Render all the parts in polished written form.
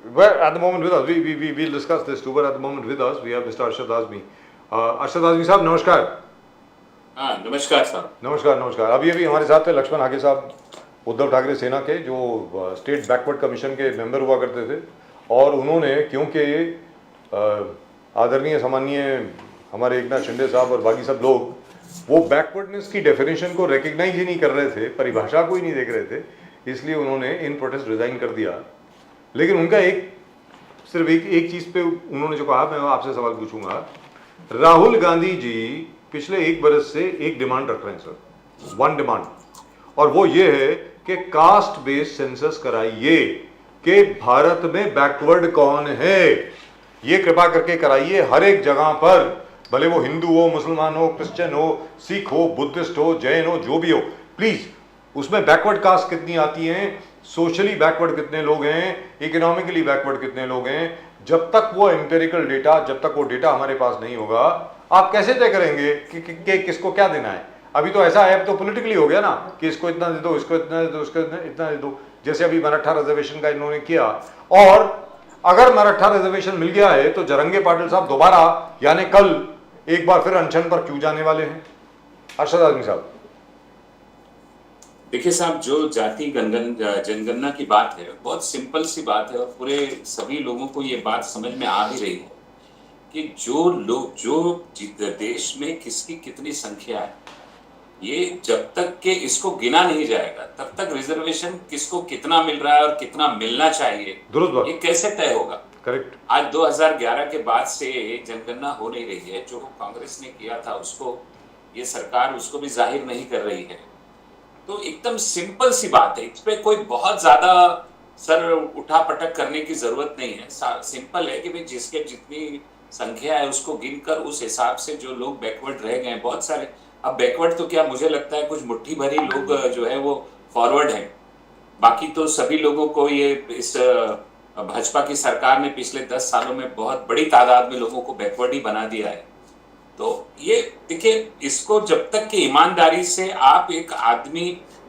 Well, at the moment with us, we'll discuss this too, but at the moment with us, we have Mr. Arshad Azmi. Arshad Azmi साहब नमस्कार। हाँ, नमस्कार साहब। नमस्कार नमस्कार। अभी अभी हमारे साथ थे लक्ष्मण आगे साहब, उद्धव ठाकरे सेना के, जो स्टेट बैकवर्ड कमीशन के मेंबर हुआ करते थे, और उन्होंने क्योंकि आदरणीय सम्मानीय हमारे एकनाथ शिंदे साहब और बाकी सब लोग वो बैकवर्डनेस की डेफिनेशन को रिकग्नाइज ही नहीं कर रहे थे, परिभाषा को ही नहीं देख रहे थे, इसलिए उन्होंने इन प्रोटेस्ट रिजाइन कर दिया। लेकिन उनका सिर्फ एक चीज़ पे उन्होंने जो कहा, मैं आपसे सवाल पूछूंगा। राहुल गांधी जी पिछले 1 बरस से एक डिमांड रख रहे हैं सर, वन डिमांड, और वो ये है कि कास्ट बेस्ड सेंसस कराइए कि भारत में बैकवर्ड कौन है, ये कृपा करके कराइए हर एक जगह पर, भले वो हिंदू हो, मुसलमान हो, क्रिश्चियन हो, सिख हो, बुद्धिस्ट हो, जैन हो, जो भी हो, प्लीज उसमें बैकवर्ड कास्ट कितनी आती हैं, सोशली बैकवर्ड कितने लोग हैं, इकोनॉमिकली बैकवर्ड कितने लोग हैं। जब तक वो एम्पेरिकल डेटा, जब तक वो डेटा हमारे पास नहीं होगा, आप कैसे तय करेंगे कि किसको क्या देना है। अभी तो ऐसा है, अब तो पॉलिटिकली हो गया ना कि इसको इतना दे दो, इसको इतना दे दो, इसको इतना दे दो, जैसे अभी मराठा रिजर्वेशन का इन्होंने किया। और अगर मराठा रिजर्वेशन मिल गया है तो जरंगे पाटिल साहब दोबारा यानी कल एक बार फिर अनशन पर क्यों जाने वाले हैं? अरशद आजमी साहब। देखिए साहब, जो जाति जनगणना की बात है बहुत सिंपल सी बात है, और पूरे सभी लोगों को ये बात समझ में आ भी रही है कि जो लोग, जो देश में किसकी कितनी संख्या है, ये जब तक के इसको गिना नहीं जाएगा तब तक रिजर्वेशन किसको कितना मिल रहा है और कितना मिलना चाहिए, ये कैसे तय होगा। करेक्ट। आज 2011 के बाद से जनगणना हो नहीं रही है। जो कांग्रेस ने किया था उसको ये सरकार उसको भी जाहिर नहीं कर रही है। तो एकदम सिंपल सी बात है, इस पे कोई बहुत ज्यादा सर उठापटक करने की जरूरत नहीं है। सिंपल है कि भाई जिसके जितनी संख्या है उसको गिनकर उस हिसाब से जो लोग बैकवर्ड रह गए, बहुत सारे, अब बैकवर्ड तो क्या, मुझे लगता है कुछ मुट्ठी भरी लोग जो है वो फॉरवर्ड हैं, बाकी तो सभी लोगों को ये इस भाजपा की सरकार ने पिछले 10 सालों में बहुत बड़ी तादाद में लोगों को बैकवर्ड ही बना दिया है। तो ये देखिए, इसको जब तक कि ईमानदारी से आप, एक आदमी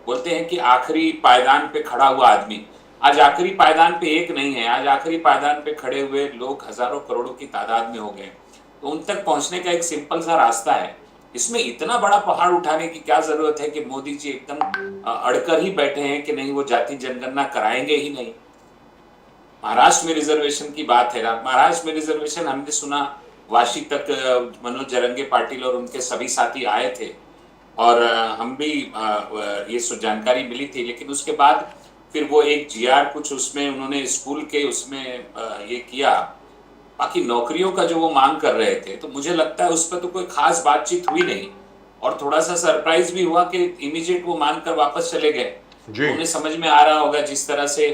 बोलते हैं कि आखिरी पायदान पे खड़ा हुआ आदमी, आज आखिरी पायदान पे एक नहीं है, आज आखिरी पायदान पे खड़े हुए लोग हजारों करोड़ों की तादाद में हो गए। तो उन तक पहुंचने का एक सिंपल सा रास्ता है। इसमें इतना बड़ा पहाड़ उठाने की क्या जरूरत है कि मोदी जी एकदम अड़कर ही बैठे हैं कि नहीं वो जाति जनगणना कराएंगे ही नहीं। महाराष्ट्र में रिजर्वेशन की बात है, महाराष्ट्र में रिजर्वेशन हमने सुना वाशी तक मनोज जरंगे पाटिल और उनके सभी साथी आए थे, और हम भी ये जानकारी मिली थी। लेकिन उसके बाद फिर वो एक जीआर कुछ उसमें उन्होंने स्कूल के उसमें ये किया, बाकी नौकरियों का जो वो मांग कर रहे थे, तो मुझे लगता है उस पर तो कोई खास बातचीत हुई नहीं, और थोड़ा सा सरप्राइज भी हुआ कि इमीडिएट वो मांग कर वापस चले गए। उन्हें समझ में आ रहा होगा जिस तरह से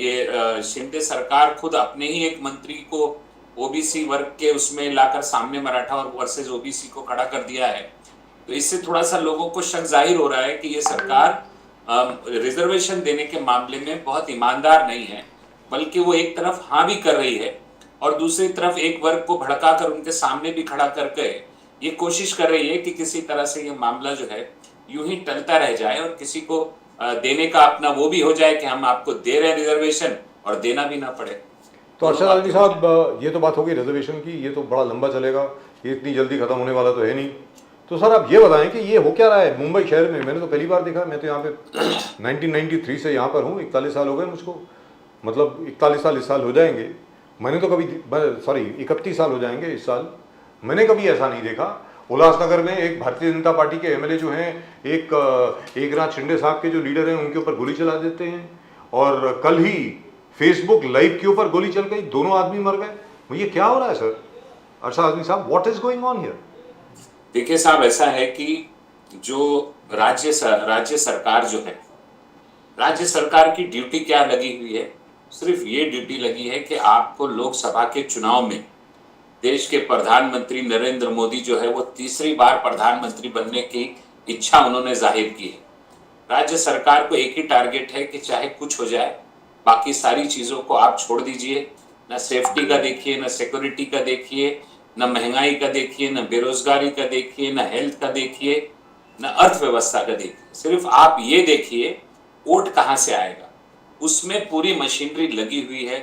ये शिंदे सरकार खुद अपने ही एक मंत्री को ओबीसी वर्ग के उसमें लाकर सामने मराठा और वर्सेस ओबीसी को खड़ा कर दिया है। तो इससे थोड़ा सा लोगों को शक जाहिर हो रहा है कि ये सरकार रिजर्वेशन देने के मामले में बहुत ईमानदार नहीं है, बल्कि वो एक तरफ हाँ भी कर रही है और दूसरी तरफ एक वर्ग को भड़काकर उनके सामने भी खड़ा करके ये कोशिश कर रही है कि किसी तरह से ये मामला जो है यूं ही टलता रह जाए और किसी को देने का अपना वो भी हो जाए कि हम आपको दे रहे हैं रिजर्वेशन और देना भी ना पड़े। तो अरशद आजमी साहब, ये तो बात हो गई रिजर्वेशन की, ये तो बड़ा लंबा चलेगा, ये इतनी जल्दी खत्म होने वाला तो है नहीं। तो सर आप ये बताएं कि ये हो क्या रहा है मुंबई शहर में? मैंने तो पहली बार देखा, मैं तो यहाँ पे 1993 से यहाँ पर हूँ, 41 साल हो गए मुझको, मतलब 41 साल इस साल हो जाएंगे। मैंने तो कभी, सॉरी 31 साल हो जाएंगे इस साल, मैंने कभी ऐसा नहीं देखा। उल्लासनगर में एक भारतीय जनता पार्टी के एमएलए जो हैं, एकनाथ शिंदे साहब के जो लीडर हैं, उनके ऊपर गोली चला देते हैं, और कल ही फेसबुक लाइव के ऊपर गोली चल गई, दोनों आदमी मर गए। ये क्या हो रहा है सर? अरशद आजमी साहब, what is going on here? देखिए साहब, ऐसा है कि जो राज्य सरकार जो है, राज्य सरकार की ड्यूटी क्या लगी हुई है? सिर्फ ये ड्यूटी लगी है कि आपको लोकसभा के चुनाव में देश के प्रधानमंत्री नरेंद्र मोदी जो है वो तीसरी बार प्रधानमंत्री बनने की इच्छा उन्होंने जाहिर की है। राज्य सरकार को एक ही टारगेट है कि चाहे कुछ हो जाए, बाकी सारी चीजों को आप छोड़ दीजिए। न सेफ्टी का देखिए, न सिक्योरिटी का देखिए, न महंगाई का देखिए, न बेरोजगारी का देखिए, न हेल्थ का देखिए, न अर्थव्यवस्था का देखिए। सिर्फ आप ये देखिए वोट कहां से आएगा, उसमें पूरी मशीनरी लगी हुई है।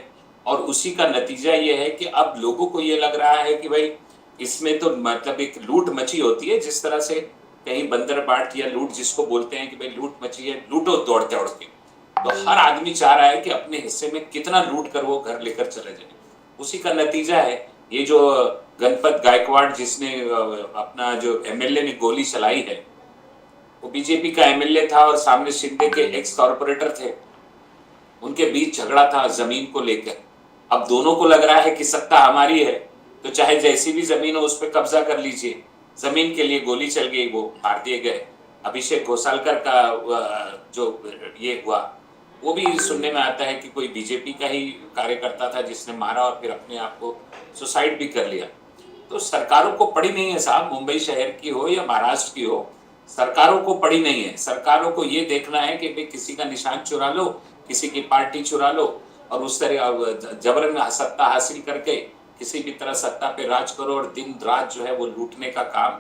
और उसी का नतीजा ये है कि अब लोगों को ये लग रहा है कि भाई इसमें तो मतलब एक लूट मची होती है, जिस तरह से कहीं बंदरबाट या लूट जिसको बोलते हैं कि भाई लूट मची है, लूटो दौड़ते दौड़ के। तो हर आदमी चाह रहा है कि अपने हिस्से में कितना लूट कर वो घर लेकर चले जाए। उसी का नतीजा है ये जो गणपत गायकवाड़ जिसने अपना जो एमएलए ने गोली चलाई है, वो बीजेपी का एमएलए था और सामने शिंदे के एक्स कॉर्पोरेटर थे। उनके बीच झगड़ा था जमीन को लेकर। अब दोनों को लग रहा है कि सत्ता हमारी है, तो चाहे जैसी भी जमीन हो उस पर कब्जा कर लीजिए। जमीन के लिए गोली चल गई, वो मार दिए गए। अभिषेक घोसालकर का जो ये हुआ, वो भी सुनने में आता है कि कोई बीजेपी का ही कार्यकर्ता था जिसने मारा और फिर अपने आप को सुसाइड भी कर लिया। तो सरकारों को पड़ी नहीं है साहब, मुंबई शहर की हो या महाराष्ट्र की हो, सरकारों को पड़ी नहीं है। सरकारों को ये देखना है कि भाई किसी का निशान चुरा लो, किसी की पार्टी चुरा लो और उस तरह जबरन सत्ता हासिल करके किसी भी तरह सत्ता पे राज करो और दिन रात जो है वो लूटने का काम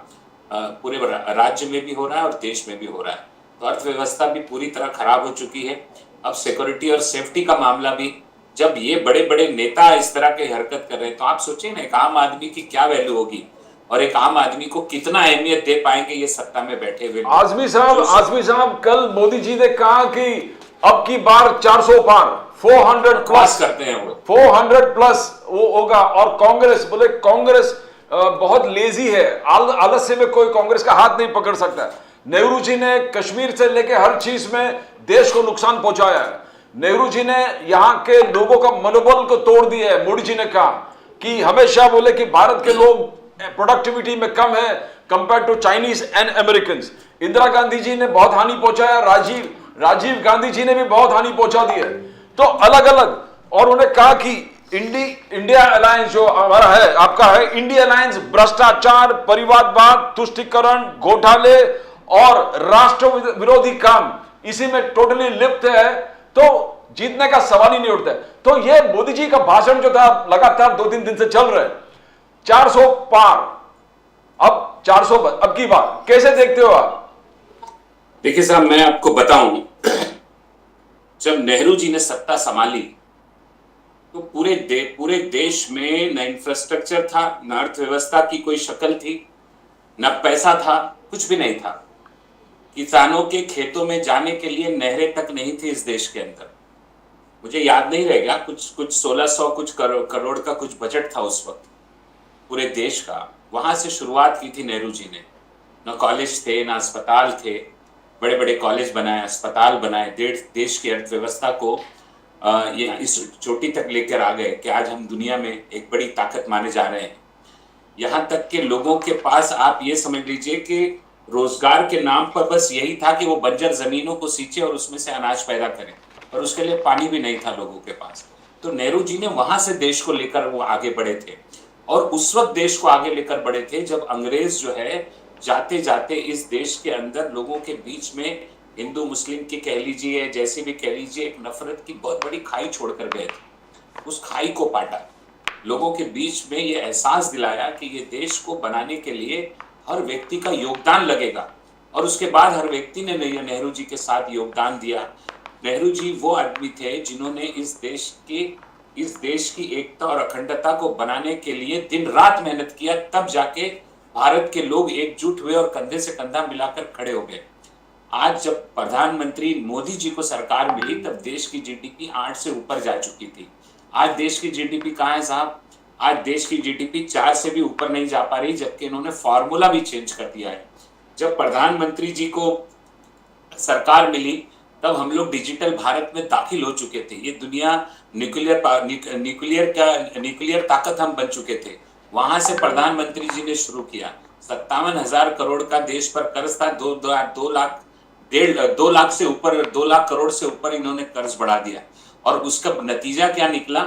पूरे राज्य में भी हो रहा है और देश में भी हो रहा है। तो अर्थव्यवस्था भी पूरी तरह खराब हो चुकी है। अब सिक्योरिटी और सेफ्टी का मामला भी, जब ये बड़े बड़े नेता इस तरह की हरकत कर रहे हैं तो आप सोचिए ना एक आम आदमी की क्या वैल्यू होगी और एक आम आदमी को कितना अहमियत दे पाएंगे ये सत्ता में बैठे हुए। आजमी साहब कल मोदी जी ने कहा कि अब की बार 400 पार 400 प्लस करते हैं, वो 400 प्लस वो होगा। और कांग्रेस बोले कांग्रेस बहुत लेजी है, आलस्य में कोई कांग्रेस का हाथ नहीं पकड़ सकता। नेहरू जी ने कश्मीर से लेकर हर चीज में देश को नुकसान पहुंचाया है। नेहरू जी ने यहाँ के लोगों का मनोबल को तोड़ दिया है। मोदी जी ने कहा कि हमेशा बोले कि भारत के लोग प्रोडक्टिविटी में कम है compare to Chinese and American. Indira Gandhi ji ने बहुत हानि पहुंचाया, राजीव गांधी जी ने भी बहुत हानि पहुंचा दी है। तो अलग अलग, और उन्होंने कहा कि इंडिया अलायंस जो हमारा है, आपका है इंडिया अलायंस, भ्रष्टाचार, परिवारवाद, तुष्टीकरण, घोटाले और राष्ट्र विरोधी काम इसी में टोटली लिप्त है, तो जीतने का सवाल ही नहीं उठता। तो ये मोदी जी का भाषण जो था लगातार 2-3 दिन से चल रहा है, 400 पार, अब 400 अब की बात कैसे देखते हो आप? देखिए साहब, मैं आपको बताऊं, जब नेहरू जी ने सत्ता संभाली तो पूरे देश में न इंफ्रास्ट्रक्चर था, न अर्थव्यवस्था की कोई शक्ल थी, न पैसा था, कुछ भी नहीं था। किसानों के खेतों में जाने के लिए नहरें तक नहीं थी इस देश के अंदर। मुझे याद नहीं रहेगा, कुछ 1600 कुछ करोड़ का कुछ बजट था उस वक्त पूरे देश का। वहां से शुरुआत की थी नेहरू जी ने। न कॉलेज थे, न अस्पताल थे, बड़े बड़े कॉलेज बनाए, अस्पताल बनाए, देश की अर्थव्यवस्था को ये इस चोटी तक लेकर आ गए कि आज हम दुनिया में एक बड़ी ताकत माने जा रहे हैं। यहाँ तक के लोगों के पास आप ये समझ लीजिए कि रोजगार के नाम पर बस यही था कि वो बंजर जमीनों को सींचे और उसमें से अनाज पैदा करें, और उसके लिए पानी भी नहीं था लोगों के पास। तो नेहरू जी ने वहां से देश को लेकर वो आगे बढ़े थे, और उस वक्त देश को आगे लेकर बढ़े थे जब अंग्रेज जो है जाते जाते इस देश के अंदर लोगों के बीच में हिंदू मुस्लिम की कह लीजिए, जैसे भी कह लीजिए, एक नफरत की बहुत बड़ी खाई छोड़कर गए थे। उस खाई को पाटा, लोगों के बीच में ये एहसास दिलाया कि ये देश को बनाने के लिए हर व्यक्ति का योगदान लगेगा, और उसके बाद हर व्यक्ति ने नेहरू जी के साथ योगदान दिया। नेहरू जी वो आदमी थे जिन्होंने इस देश की एकता और अखंडता को बनाने के लिए दिन रात मेहनत किया, तब जाके भारत के लोग एकजुट हुए और कंधे से कंधा मिलाकर खड़े हो गए। आज जब प्रधानमंत्री मोदी जी को सरकार मिली तब देश की जीडीपी 8 से ऊपर जा चुकी थी। आज देश की जीडीपी कहाँ है साहब? आज देश की जीडीपी 4 से भी ऊपर नहीं जा पा रही, जबकि इन्होंने फॉर्मूला भी चेंज कर दिया है। जब प्रधानमंत्री जी को सरकार मिली तब हम लोग डिजिटल भारत में दाखिल हो चुके थे। ये दुनिया न्यूक्लियर ताकत हम बन चुके थे। वहां से प्रधानमंत्री जी ने शुरू किया। 57,000 करोड़ का देश पर कर्ज था, 2 लाख से ऊपर, 2 लाख करोड़ से ऊपर इन्होंने कर्ज बढ़ा दिया, और उसका नतीजा क्या निकला?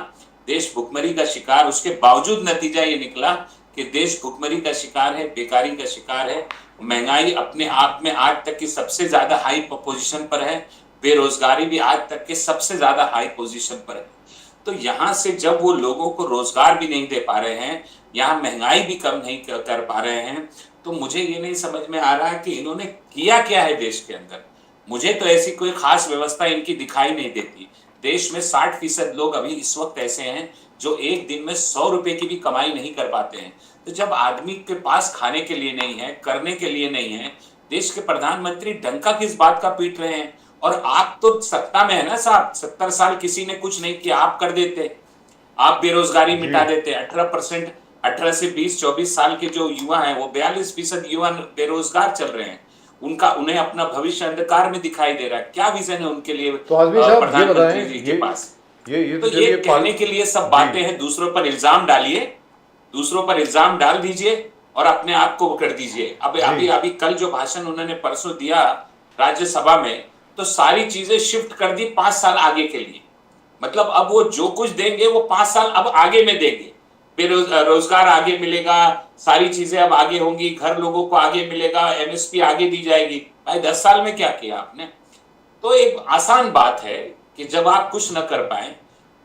देश भुखमरी का शिकार। उसके बावजूद नतीजा ये निकला कि देश भुखमरी का शिकार है, बेकारी का शिकार है, महंगाई अपने आप में आज तक की सबसे ज्यादा हाई पोजीशन पर है, बेरोजगारी भी आज तक के सबसे ज्यादा हाई पोजीशन पर है। तो यहाँ से जब वो लोगों को रोजगार भी नहीं दे पा रहे हैं, यहाँ महंगाई भी कम नहीं कर पा रहे हैं, तो मुझे ये नहीं समझ में आ रहा कि इन्होंने किया क्या है देश के अंदर। मुझे तो ऐसी कोई खास व्यवस्था इनकी दिखाई नहीं देती। देश में 60% लोग अभी इस वक्त ऐसे हैं जो एक दिन में 100 रुपए की भी कमाई नहीं कर पाते हैं। तो जब आदमी के पास खाने के लिए नहीं है, करने के लिए नहीं है, देश के प्रधानमंत्री डंका किस बात का पीट रहे हैं? और आप तो सत्ता में है ना साहब, 70 साल किसी ने कुछ नहीं किया, आप कर देते। आप बेरोजगारी मिटा देते। 18%, 18 से 20-24 साल के जो युवा हैं वो 42% युवा बेरोजगार चल रहे हैं। उन्हें अपना भविष्य अंधकार में दिखाई दे रहा है। क्या विजन है उनके लिए? तो आजमी साहब ये प्रधानमंत्री जी बताएं, के पास ये तो ये कहने के लिए सब बातें हैं। दूसरों पर इल्जाम डालिए, दूसरों पर इल्जाम डाल दीजिए और अपने आप को कर दीजिए। अभी कल जो भाषण उन्होंने परसों दिया राज्यसभा में, तो सारी चीजें शिफ्ट कर दी 5 साल आगे के लिए। मतलब अब वो जो कुछ देंगे वो 5 साल अब आगे में देंगे। रोजगार आगे मिलेगा, सारी चीजें अब आगे होंगी, घर लोगों को आगे मिलेगा, एमएसपी आगे दी जाएगी। भाई 10 साल में क्या किया आपने? तो एक आसान बात है कि जब आप कुछ न कर पाए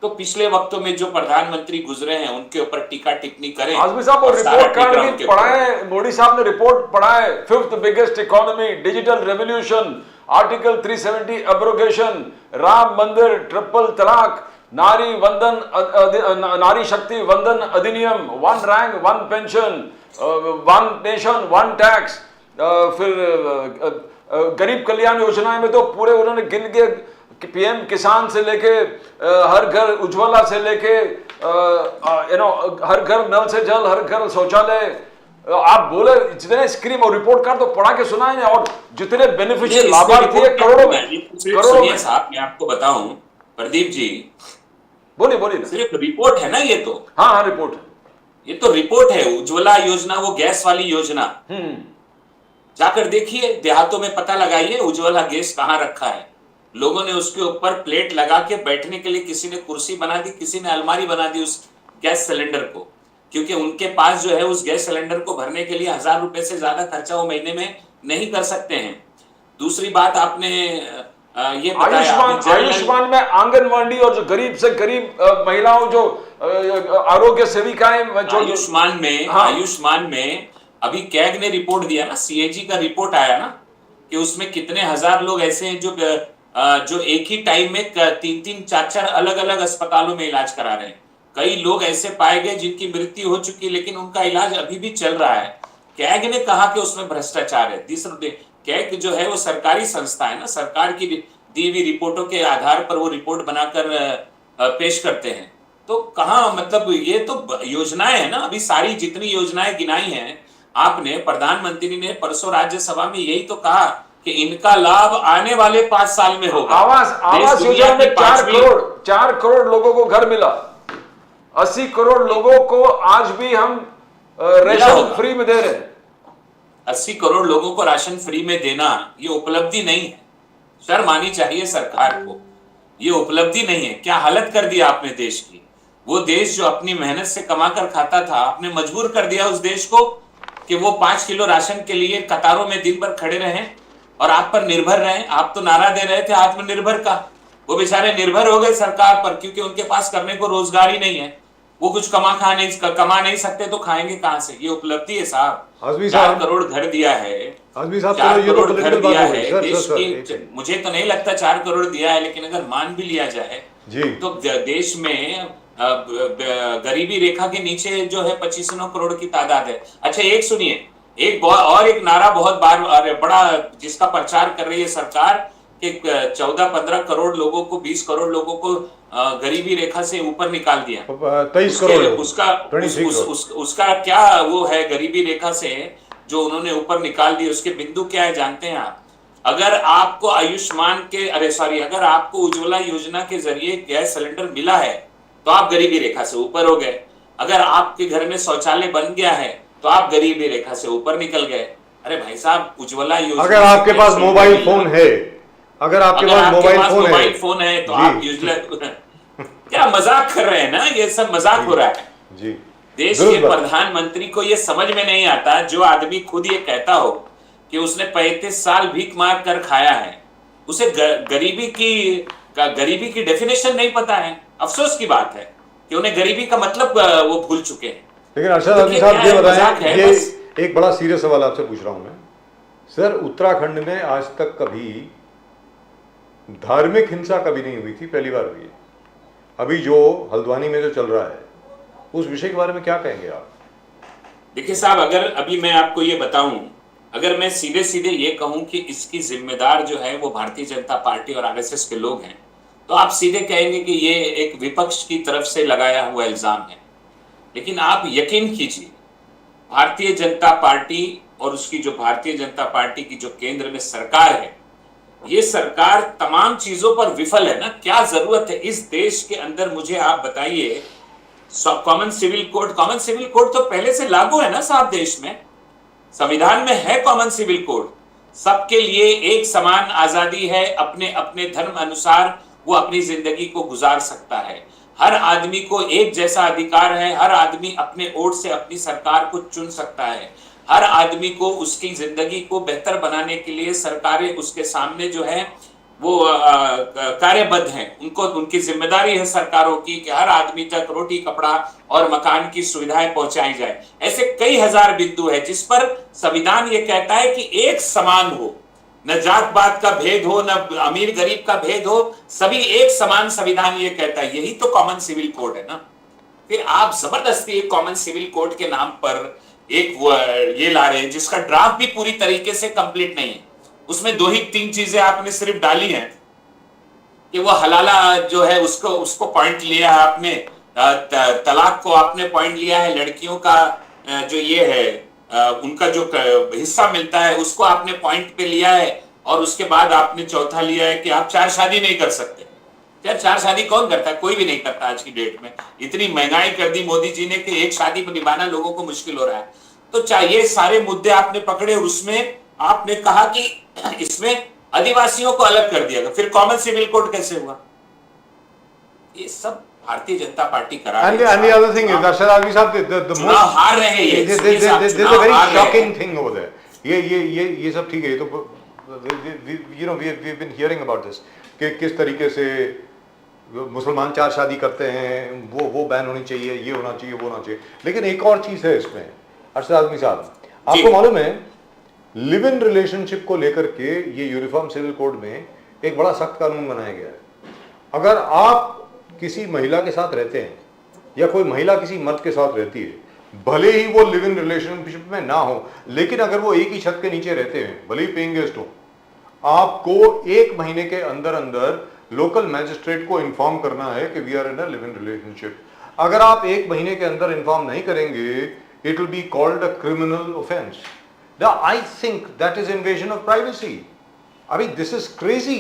तो पिछले वक्तों में जो प्रधानमंत्री गुजरे हैं उनके ऊपर टीका टिप्पणी करें। आजमी साहब और रिपोर्ट कार्ड भी पढ़ाए, मोदी साहब ने रिपोर्ट पढ़ाए। 5th biggest economy, digital revolution, article 370 abrogation, Ram मंदिर, ट्रिपल तलाक, नारी वंदन, नारी शक्ति वंदन अधिनियम, 1 रैंक 1 पेंशन, 1 नेशन 1 टैक्स, फिर गरीब कल्याण योजना में तो पूरे उन्होंने गिन के पीएम किसान से लेके हर घर उज्ज्वला से लेके हर घर नल से जल, हर घर शौचालय, आप बोले जितने स्कीम और रिपोर्ट कार्ड तो पढ़ा के सुनाए और जितने बेनिफिशियल लाभार्थी है करोड़ों में। साहब मैं आपको बताऊं प्रदीप जी, बोलिए ना। सिर्फ रिपोर्ट है ना ये तो? हाँ रिपोर्ट है, ये तो रिपोर्ट है। उज्ज्वला योजना, वो गैस वाली योजना, जाकर देखिए, देहातों में पता लगाइए उज्ज्वला गैस कहाँ रखा है। लोगों ने उसके ऊपर प्लेट लगा के बैठने के लिए किसी ने कुर्सी बना दी, किसी ने अलमारी बना दी उस गैस सिलेंडर को, क्योंकि उनके पास जो है उस गैस सिलेंडर को भरने के लिए 1000 रुपए से ज्यादा खर्चा वो महीने में नहीं कर सकते हैं। दूसरी बात आपने ये बताया, आयुष्मान में आंगनवाड़ी और जो गरीब से गरीब महिलाओं जो आरोग्य सेविकाएं, आयुष्मान में अभी कैग ने रिपोर्ट दिया ना, सीएजी का रिपोर्ट आया ना, कि उसमें कितने हजार लोग ऐसे हैं जो एक ही टाइम में 3-3, 4-4 अलग अलग अस्पतालों में इलाज करा रहे हैं। कई लोग ऐसे पाए गए जिनकी मृत्यु हो चुकी है लेकिन उनका इलाज अभी भी चल रहा है। कैग ने कहा कि उसमें भ्रष्टाचार है। कैग जो है वो सरकारी संस्था है ना, सरकार की दी हुई रिपोर्टों के आधार पर वो रिपोर्ट बनाकर पेश करते हैं। तो कहाँ, मतलब ये तो योजनाएं है ना, अभी सारी जितनी योजनाएं गिनाई हैं आपने, प्रधानमंत्री ने परसों राज्यसभा में यही तो कहा कि इनका लाभ आने वाले 5 साल में होगा। आवास योजना में 4 करोड़ लोगों को घर मिला, 80 करोड़ लोगों को आज भी हम राशन फ्री में दे रहे हैं। 80 करोड़ लोगों को राशन फ्री में देना ये उपलब्धि नहीं है, शर्म आनी चाहिए सरकार को। ये उपलब्धि नहीं है। क्या हालत कर दिया आपने देश की। वो देश जो अपनी मेहनत से कमा कर खाता था, आपने मजबूर कर दिया उस देश को कि वो 5 किलो राशन के लिए कतारों में दिन भर खड़े रहें और आप पर निर्भर रहें। आप तो नारा दे रहे थे आत्मनिर्भर का, वो बेचारे निर्भर हो गए सरकार पर, क्योंकि उनके पास करने को रोजगार ही नहीं है। वो कुछ कमा नहीं सकते तो खाएंगे कहां से। ये उपलब्धि है साहब। 4 करोड़ घर दिया है, 4 करोड़ घर दिया है देश की। मुझे तो नहीं लगता 4 करोड़ दिया है, लेकिन अगर मान भी लिया जाए तो देश में गरीबी रेखा के नीचे जो है 25-9 करोड़ की तादाद है। अच्छा एक सुनिए, एक नारा बहुत बार बड़ा जिसका प्रचार कर रही है सरकार कि 14-15 करोड़ लोगों को, 20 करोड़ लोगों को गरीबी रेखा से ऊपर निकाल दिया। 23 करोड़ उसका क्या वो है गरीबी रेखा से जो उन्होंने ऊपर निकाल दिया, उसके बिंदु क्या है जानते हैं आप? अगर आपको अगर आपको उज्ज्वला योजना के जरिए गैस सिलेंडर मिला है तो आप गरीबी रेखा से ऊपर हो गए। अगर आपके घर में शौचालय बन गया है तो आप गरीबी रेखा से ऊपर निकल गए। अरे भाई साहब, उज्ज्वला योजना, अगर आपके पास मोबाइल फोन है, अगर आपके पास मोबाइल फोन है तो आप क्या मजाक कर रहे हैं ना, ये सब मजाक हो रहा है जी। देश के प्रधानमंत्री को ये समझ में नहीं आता, जो आदमी खुद ये कहता हो कि उसने 35 साल भीख मार कर खाया है, उसे गरीबी की डेफिनेशन नहीं पता है। अफसोस की बात है कि उन्हें गरीबी का मतलब वो भूल चुके हैं। लेकिन अरशद आदमी साहब ये बताएं, ये एक बड़ा सीरियस सवाल आपसे पूछ रहा हूं मैं सर, उत्तराखंड में आज तक कभी धार्मिक हिंसा कभी नहीं हुई थी, पहली बार हुई है। अभी जो हल्द्वानी में जो चल रहा है उस विषय के बारे में क्या कहेंगे आप? देखिए साहब, अगर अभी मैं आपको ये बताऊं, अगर मैं सीधे सीधे ये कहूं कि इसकी जिम्मेदार जो है वो भारतीय जनता पार्टी और आरएसएस के लोग हैं, तो आप सीधे कहेंगे कि ये एक विपक्ष की तरफ से लगाया हुआ इल्जाम है। लेकिन आप यकीन कीजिए, भारतीय जनता पार्टी और उसकी जो भारतीय जनता पार्टी की जो केंद्र में सरकार है, ये सरकार तमाम चीजों पर विफल है ना। क्या जरूरत है इस देश के अंदर, मुझे आप बताइए। कॉमन सिविल कोड तो पहले से लागू है ना साहब देश में, संविधान में है कॉमन सिविल कोड। सबके लिए एक समान आजादी है, अपने अपने धर्म अनुसार वो अपनी जिंदगी को गुजार सकता है। हर आदमी को एक जैसा अधिकार है, हर आदमी अपने वोट से अपनी सरकार को चुन सकता है। हर आदमी को उसकी जिंदगी को बेहतर बनाने के लिए सरकारें उसके सामने जो है वो कार्यबद्ध हैं। उनको उनकी जिम्मेदारी है सरकारों की कि हर आदमी तक रोटी, कपड़ा और मकान की सुविधाएं पहुंचाई जाए। ऐसे कई हजार बिंदु है जिस पर संविधान ये कहता है कि एक समान हो, न जात पात का भेद हो, न अमीर गरीब का भेद हो, सभी एक समान, संविधान ये कहता है। यही तो कॉमन सिविल कोड है ना। फिर आप जबरदस्ती एक कॉमन सिविल कोड के नाम पर एक ये ला रहे हैं जिसका ड्राफ्ट भी पूरी तरीके से कंप्लीट नहीं है। उसमें 2 ही 3 चीजें आपने सिर्फ डाली हैं कि वो हलाला जो है उसको पॉइंट लिया है आपने, तलाक को आपने पॉइंट लिया है, लड़कियों का जो ये है उनका जो हिस्सा मिलता है उसको आपने पॉइंट पे लिया है, और उसके बाद आपने चौथा लिया है कि आप 4 शादी नहीं कर सकते। यार 4 शादी कौन करता है? कोई भी नहीं करता आज की डेट में। इतनी महंगाई कर दी मोदी जी ने कि एक शादी को निभाना लोगों को मुश्किल हो रहा है। तो चाहिए सारे मुद्दे आपने पकड़े और उसमें आपने कहा कि इसमें आदिवासियों को अलग कर दिया गया। फिर कॉमन सिविल कोड कैसे हुआ? ये सब भारतीय जनता पार्टी करा रही है। And the other thing is, Darshad Alvi साहब, the चुनाव हार रहे हैं ये। there's a very shocking thing over there. ये सब ठीक है। ये तो you know we've been hearing about this कि किस तरीके से मुसलमान 4 शादी करते हैं, वो बैन होनी चाहिए, ये होना चाहिए, वो होना चाहिए। लेकिन एक और चीज है इसमें अरशद आजमी साहब, आपको मालूम है लिव इन रिलेशनशिप को लेकर के ये यूनिफॉर्म सिविल कोड में एक बड़ा सख्त कानून बनाया गया है। अगर आप किसी महिला के साथ रहते हैं या कोई महिला किसी मर्द के साथ रहती है, भले ही वो लिव इन रिलेशनशिप में ना हो, लेकिन अगर वो एक ही छत के नीचे रहते हैं, भले ही पेइंग गेस्ट हो, आपको 1 महीने के अंदर अंदर लोकल मैजिस्ट्रेट को इन्फॉर्म करना है कि we are in a live in relationship. अगर आप 1 महीने के अंदर इन्फॉर्म नहीं करेंगे, it will be called a criminal offence. I think that is invasion of privacy. अभी this is crazy,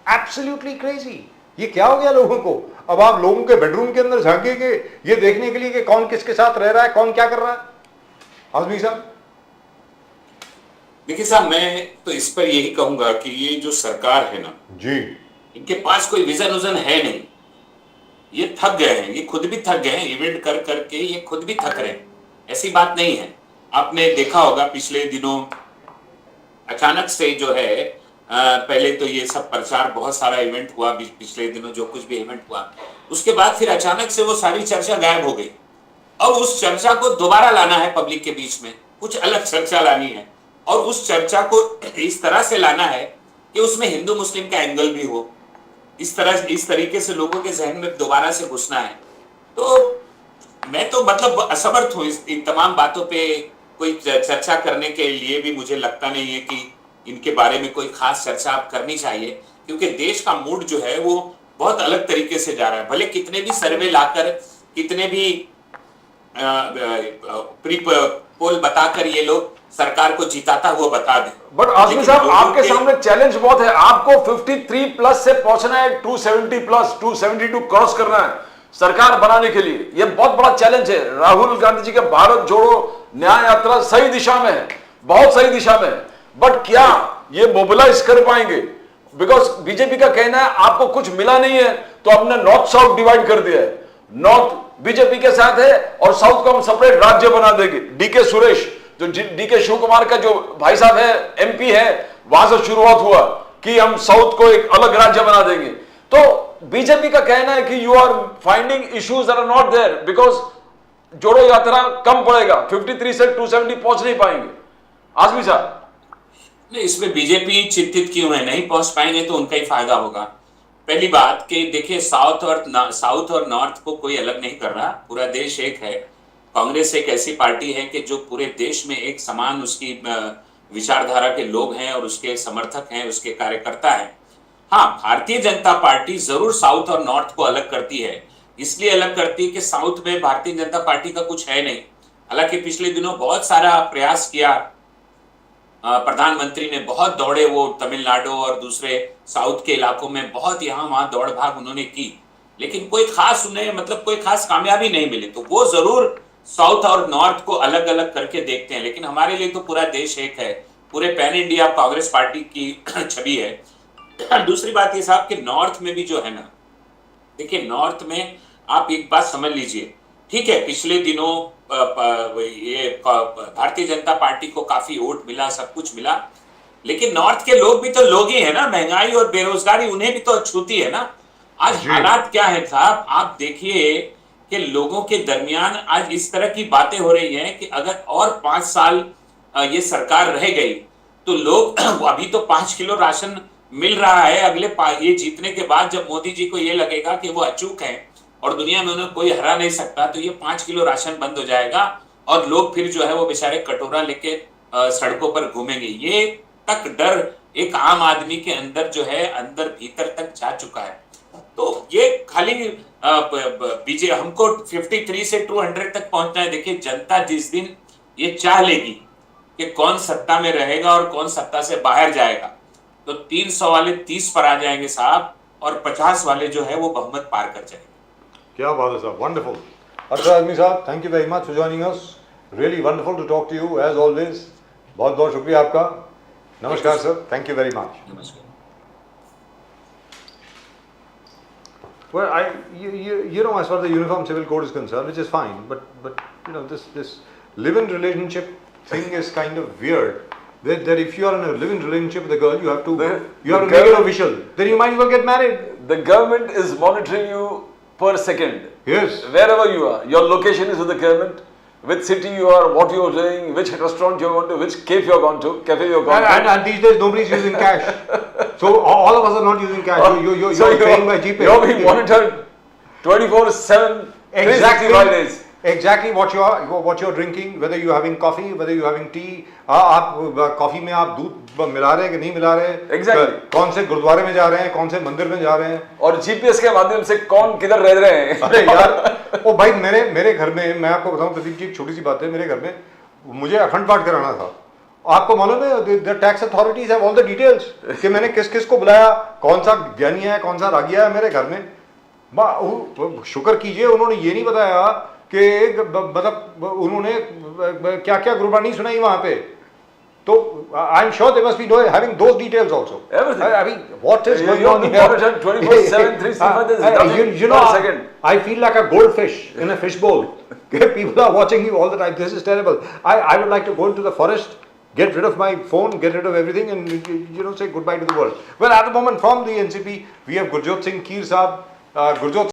absolutely crazy. ये क्या हो गया लोगों को? अब आप लोगों के बेडरूम के अंदर झांकेंगे ये देखने के लिए कि कौन किसके साथ रह रहा है, कौन क्या कर रहा है। आजमी साहब, देखिए साहब, मैं तो इस पर यही कहूंगा कि ये जो सरकार है ना जी, इनके पास कोई विजन है नहीं। ये थक गए हैं, ये खुद भी थक गए हैं, इवेंट कर करके ये खुद भी थक रहे हैं। ऐसी बात नहीं है। आपने देखा होगा पिछले दिनों अचानक से जो है पहले तो ये सब प्रचार, बहुत सारा इवेंट हुआ पिछले दिनों, जो कुछ भी इवेंट हुआ, उसके बाद फिर अचानक से वो सारी चर्चा गायब हो गई। अब उस चर्चा को दोबारा लाना है पब्लिक के बीच में, कुछ अलग चर्चा लानी है, और उस चर्चा को इस तरह से लाना है कि उसमें हिंदू मुस्लिम का एंगल भी हो। इस तरीके से लोगों के जहन में दोबारा से घुसना है। तो मैं तो मतलब असमर्थ हूँ इन तमाम बातों पे कोई चर्चा करने के लिए भी। मुझे लगता नहीं है कि इनके बारे में कोई खास चर्चा आप करनी चाहिए, क्योंकि देश का मूड जो है वो बहुत अलग तरीके से जा रहा है। भले कितने भी सर्वे लाकर, कितने भी प्री पोल बताकर ये लोग सरकार को जिताता हुआ बता दें, बट आजमी साहब आपके सामने चैलेंज बहुत है। आपको 53 प्लस से पहुंचना है, 270 प्लस 272 क्रॉस करना है सरकार बनाने के लिए। यह बहुत बड़ा चैलेंज है। राहुल गांधी जी का भारत जोड़ो न्याय यात्रा सही दिशा में है, बहुत सही दिशा में है, बट क्या ये मोबिलाइज कर पाएंगे? बिकॉज बीजेपी का कहना है आपको कुछ मिला नहीं है, तो हमने नॉर्थ साउथ डिवाइड कर दिया है। नॉर्थ बीजेपी के साथ है और साउथ को हम सेपरेट राज्य बना देंगे। डीके सुरेश, जो डीके शिव कुमार का जो भाई साहब है, एमपी है, वहां से शुरुआत हुआ कि हम साउथ को एक अलग राज्य बना देंगे। तो बीजेपी का कहना है कि you are finding issues are not there because Jodo Yatra कम पड़ेगा, 53 से 270 पहुंच नहीं पाएंगे। आजमी साहब, नहीं, इसमें बीजेपी चिंतित क्यों है? नहीं पहुंच पाएंगे तो उनका ही फायदा होगा। पहली बात कि देखिए साउथ और नॉर्थ को कोई अलग नहीं कर रहा, पूरा देश एक है। कांग्रेस एक ऐसी पार्टी है कि जो पूरे देश में एक समान उसकी विचारधारा के लोग हैं और उसके समर्थक हैं, उसके कार्यकर्ता हैं। हाँ, भारतीय जनता पार्टी जरूर साउथ और नॉर्थ को अलग करती है। इसलिए अलग करती है कि साउथ में भारतीय जनता पार्टी का कुछ है नहीं। हालांकि पिछले दिनों बहुत सारा प्रयास किया, प्रधानमंत्री ने बहुत दौड़े, वो तमिलनाडु और दूसरे साउथ के इलाकों में बहुत यहाँ वहां दौड़ भाग उन्होंने की, लेकिन कोई खास उन्हें मतलब कोई खास कामयाबी नहीं मिली। तो वो जरूर साउथ और नॉर्थ को अलग अलग करके देखते हैं, लेकिन हमारे लिए तो पूरा देश एक है, पूरे पैन इंडिया कांग्रेस पार्टी की छवि है। दूसरी बात ये साहब कि नॉर्थ में भी जो है ना, देखिए नॉर्थ में आप एक बात समझ लीजिए, ठीक है पिछले दिनों ये भारतीय जनता पार्टी को काफी वोट मिला, सब कुछ मिला, लेकिन नॉर्थ के लोग भी तो लोग ही है ना। महंगाई और बेरोजगारी उन्हें भी तो छूती है ना। आज हालात क्या है साहब, आप देखिए कि लोगों के दरमियान आज इस तरह की बातें हो रही हैं कि अगर और 5 साल ये सरकार रह गई तो लोग अभी तो 5 किलो राशन मिल रहा है, अगले ये जीतने के बाद जब मोदी जी को ये लगेगा कि वो अचूक हैं और दुनिया में उन्हें कोई हरा नहीं सकता, तो ये 5 किलो राशन बंद हो जाएगा और लोग फिर जो है वो बेचारे कटोरा लेके सड़कों पर घूमेंगे। ये तक डर एक आम आदमी के अंदर जो है अंदर भीतर तक जा चुका है। तो ये खाली बीजे हमको 53 से 200 तक पहुंचना है। देखिए जनता जिस दिन ये चाह लेगी कि कौन सत्ता में रहेगा और कौन सत्ता से बाहर जाएगा, तो 300 वाले 30 पर आ जाएंगे साहब और 50 वाले जो है वो बहुमत पार कर जाएंगे। क्या बात है साहब, वंडरफुल। अरशद आज़मी साहब, thank you very much for joining us, really wonderful to talk to you as always. बहुत बहुत शुक्रिया आपका। नमस्कार sir, thank you very much. नमस्कार। Well, you know, as far as the Uniform Civil Code is concerned, which is fine, but you know, this live-in relationship thing is kind of weird. That if you are in a live-in relationship with a girl, you have to make it official. Then you might as well get married. The government is monitoring you per second. Yes. Wherever you are, your location is with the government. Which city you are, what you are doing, which restaurant you are going to, which cafe you are going to, And these days nobody is using cash. So all of us are not using cash. You're paying by GPay. You're being monitored 24/7, 365 days. Exactly what you're drinking, whether you're having coffee, whether you're having tea, आप coffee में आप दूध मिला रहे हैं कि नहीं मिला रहे हैं, Exactly. कौन से गुरुद्वारे में जा रहे हैं, कौन से मंदिर में जा रहे हैं, और जीपीएस के माध्यम से कौन किधर रह रहे हैं। अरे यार, ओ भाई मेरे घर में, मैं आपको बताऊं प्रदीप जी, एक छोटी सी बात है। मेरे घर में मुझे अखंड पाठ कराना था। आपको मालूम है the tax authorities have all the details कि मैंने किस किस को बुलाया, कौन सा ज्ञानी है, कौन सा रागिया है मेरे घर में। शुक्र कीजिए उन्होंने ये नहीं बताया कि मतलब उन्होंने क्या क्या गुरबानी सुनाई वहां पे। तो I am sure they must be having those details also. I mean, what is going on here? 24/7, 365 you know, I feel like a goldfish in a fishbowl. People are watching you all the time. This is terrible. I would like to go into the forest, get rid of my phone, get rid of everything, and say goodbye to the world. Well, at the moment from the NCP, we have Gurjot Singh Kheer Saab. Gurjot